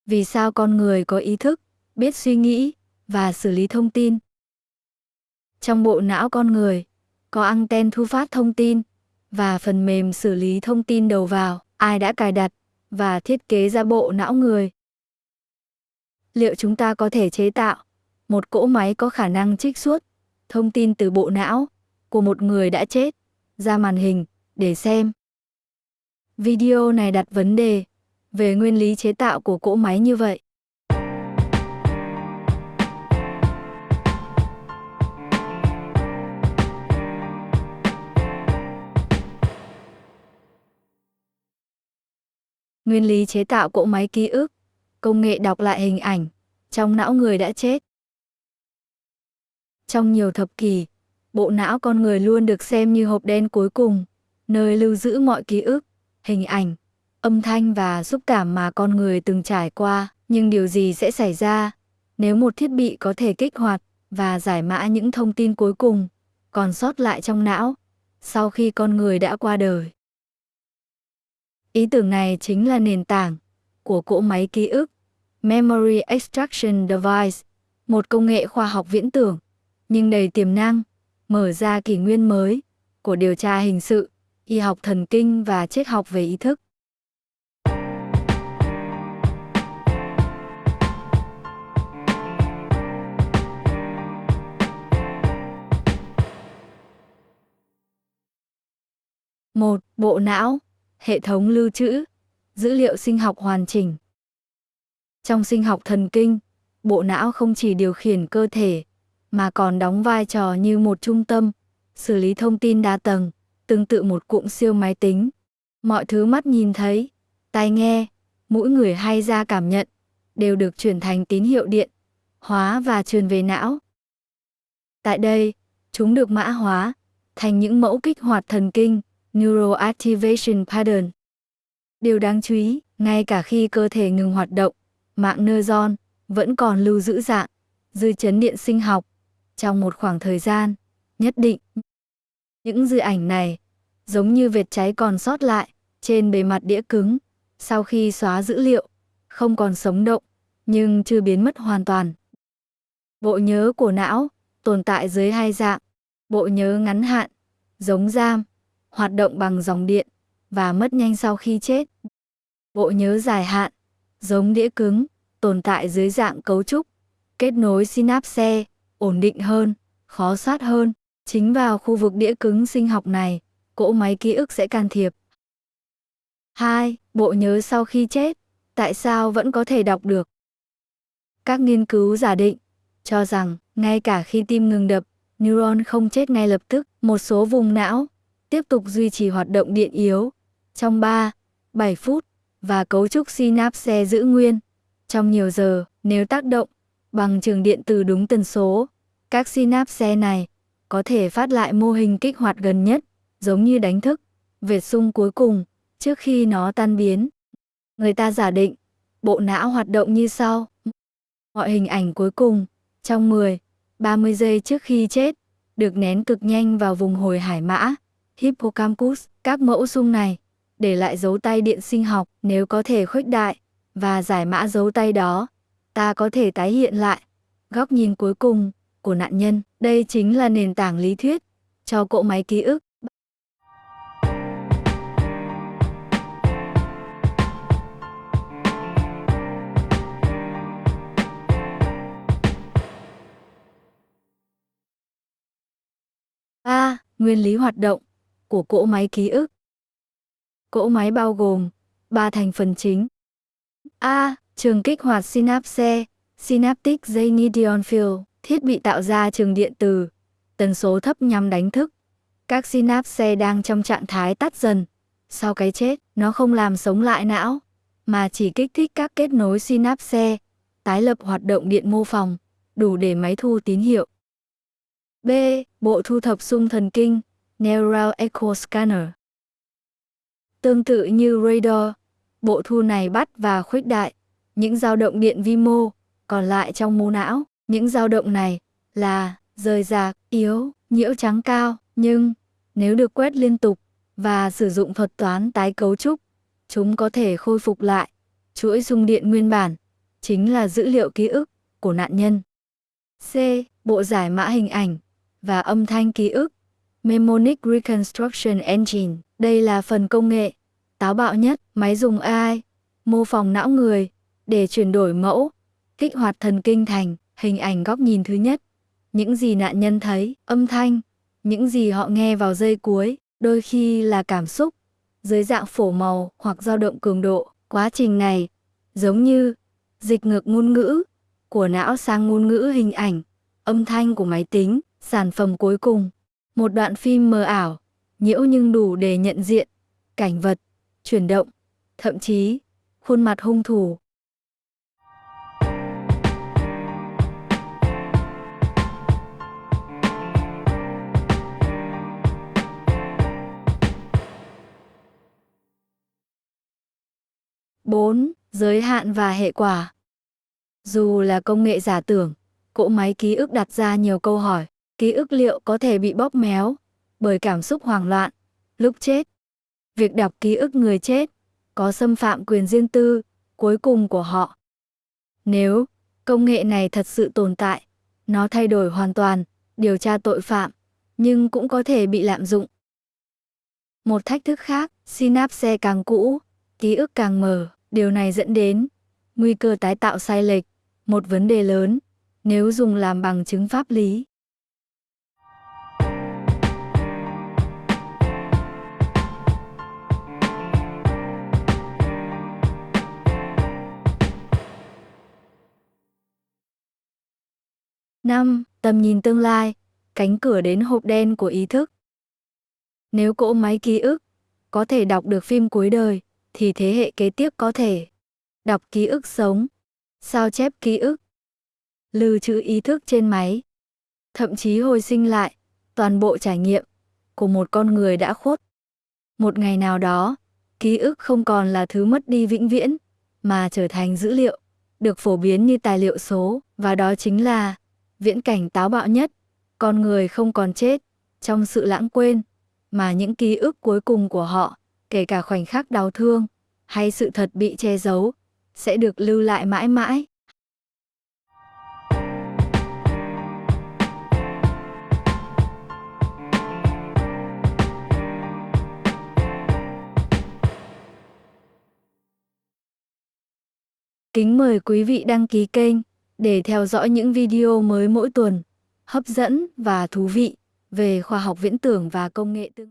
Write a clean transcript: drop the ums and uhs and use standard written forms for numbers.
Vì sao con người có ý thức, biết suy nghĩ và xử lý thông tin? Trong bộ não con người, có anten thu phát thông tin và phần mềm xử lý thông tin đầu vào. Ai đã cài đặt và thiết kế ra bộ não người? Liệu chúng ta có thể chế tạo một cỗ máy có khả năng trích xuất thông tin từ bộ não của một người đã chết ra màn hình để xem? Video này đặt vấn đề về nguyên lý chế tạo của cỗ máy như vậy. Nguyên lý chế tạo cỗ máy ký ức, công nghệ đọc lại hình ảnh trong não người đã chết. Trong nhiều thập kỷ, bộ não con người luôn được xem như hộp đen cuối cùng, nơi lưu giữ mọi ký ức, hình ảnh, âm thanh và xúc cảm mà con người từng trải qua. Nhưng điều gì sẽ xảy ra nếu một thiết bị có thể kích hoạt và giải mã những thông tin cuối cùng còn sót lại trong não sau khi con người đã qua đời? Ý tưởng này chính là nền tảng của cỗ máy ký ức, Memory Extraction Device, một công nghệ khoa học viễn tưởng nhưng đầy tiềm năng, mở ra kỷ nguyên mới của điều tra hình sự, y học thần kinh và triết học về ý thức. Một, bộ não, hệ thống lưu trữ dữ liệu sinh học hoàn chỉnh. Trong sinh học thần kinh, bộ não không chỉ điều khiển cơ thể mà còn đóng vai trò như một trung tâm xử lý thông tin đa tầng, tương tự một cụm siêu máy tính. Mọi thứ mắt nhìn thấy, tai nghe, mũi ngửi hay da cảm nhận đều được chuyển thành tín hiệu điện hóa và truyền về não. Tại đây, chúng được mã hóa thành những mẫu kích hoạt thần kinh, Neural Activation Pattern. Điều đáng chú ý, ngay cả khi cơ thể ngừng hoạt động, mạng neuron vẫn còn lưu giữ dạng dư chấn điện sinh học trong một khoảng thời gian nhất định. Những dư ảnh này giống như vệt cháy còn sót lại trên bề mặt đĩa cứng sau khi xóa dữ liệu, không còn sống động nhưng chưa biến mất hoàn toàn. Bộ nhớ của não tồn tại dưới hai dạng: bộ nhớ ngắn hạn, giống RAM, hoạt động bằng dòng điện và mất nhanh sau khi chết. Bộ nhớ dài hạn, giống đĩa cứng, tồn tại dưới dạng cấu trúc, kết nối synapse, ổn định hơn, khó soát hơn. Chính vào khu vực đĩa cứng sinh học này, cỗ máy ký ức sẽ can thiệp. 2. Bộ nhớ sau khi chết, tại sao vẫn có thể đọc được? Các nghiên cứu giả định cho rằng ngay cả khi tim ngừng đập, neuron không chết ngay lập tức. Một số vùng não tiếp tục duy trì hoạt động điện yếu trong 3-7 phút và cấu trúc synapse giữ nguyên trong nhiều giờ. Nếu tác động bằng trường điện từ đúng tần số, các synapse này có thể phát lại mô hình kích hoạt gần nhất, giống như đánh thức vệt xung cuối cùng trước khi nó tan biến. Người ta giả định bộ não hoạt động như sau. Mọi hình ảnh cuối cùng trong 10-30 giây trước khi chết được nén cực nhanh vào vùng hồi hải mã, hippocampus. Các mẫu xung này để lại dấu tay điện sinh học. Nếu có thể khuếch đại và giải mã dấu tay đó, ta có thể tái hiện lại góc nhìn cuối cùng của nạn nhân. Đây chính là nền tảng lý thuyết cho cỗ máy ký ức. Nguyên lý hoạt động của cỗ máy ký ức. Cỗ máy bao gồm 3 thành phần chính. A. Trường kích hoạt synapse, synaptic ganglion field, thiết bị tạo ra trường điện từ tần số thấp nhằm đánh thức các synapse đang trong trạng thái tắt dần. Sau cái chết, nó không làm sống lại não, mà chỉ kích thích các kết nối synapse, tái lập hoạt động điện mô phỏng, đủ để máy thu tín hiệu. B. Bộ thu thập xung thần kinh, Neural Echo Scanner. Tương tự như radar, bộ thu này bắt và khuếch đại những dao động điện vi mô còn lại trong mô não. Những dao động này là rời rạc, yếu, nhiễu trắng cao, nhưng nếu được quét liên tục và sử dụng thuật toán tái cấu trúc, chúng có thể khôi phục lại chuỗi xung điện nguyên bản chính là dữ liệu ký ức của nạn nhân. C. Bộ giải mã hình ảnh và âm thanh ký ức, Mnemonic Reconstruction Engine. Đây là phần công nghệ táo bạo nhất. Máy dùng AI mô phỏng não người để chuyển đổi mẫu, kích hoạt thần kinh thành hình ảnh góc nhìn thứ nhất. Những gì nạn nhân thấy, âm thanh, những gì họ nghe vào giây cuối, đôi khi là cảm xúc, dưới dạng phổ màu hoặc dao động cường độ. Quá trình này giống như dịch ngược ngôn ngữ của não sang ngôn ngữ hình ảnh, âm thanh của máy tính. Sản phẩm cuối cùng, một đoạn phim mờ ảo, nhiễu nhưng đủ để nhận diện cảnh vật, chuyển động, thậm chí khuôn mặt hung thủ. Bốn. Giới hạn và hệ quả. Dù là công nghệ giả tưởng, cỗ máy ký ức đặt ra nhiều câu hỏi. Ký ức liệu có thể bị bóp méo bởi cảm xúc hoảng loạn lúc chết? Việc đọc ký ức người chết có xâm phạm quyền riêng tư cuối cùng của họ? Nếu công nghệ này thật sự tồn tại, nó thay đổi hoàn toàn điều tra tội phạm, nhưng cũng có thể bị lạm dụng. Một thách thức khác, synapse càng cũ, ký ức càng mờ. Điều này dẫn đến nguy cơ tái tạo sai lệch, một vấn đề lớn nếu dùng làm bằng chứng pháp lý. Năm. Tầm nhìn tương lai, cánh cửa đến hộp đen của ý thức. Nếu cỗ máy ký ức có thể đọc được phim cuối đời, thì thế hệ kế tiếp có thể đọc ký ức sống, sao chép ký ức, lưu trữ ý thức trên máy, thậm chí hồi sinh lại toàn bộ trải nghiệm của một con người đã khuất. Một ngày nào đó, ký ức không còn là thứ mất đi vĩnh viễn, mà trở thành dữ liệu, được phổ biến như tài liệu số, và đó chính là viễn cảnh táo bạo nhất. Con người không còn chết trong sự lãng quên, mà những ký ức cuối cùng của họ, kể cả khoảnh khắc đau thương hay sự thật bị che giấu, sẽ được lưu lại mãi mãi. Kính mời quý vị đăng ký kênh để theo dõi những video mới mỗi tuần, hấp dẫn và thú vị về khoa học viễn tưởng và công nghệ tương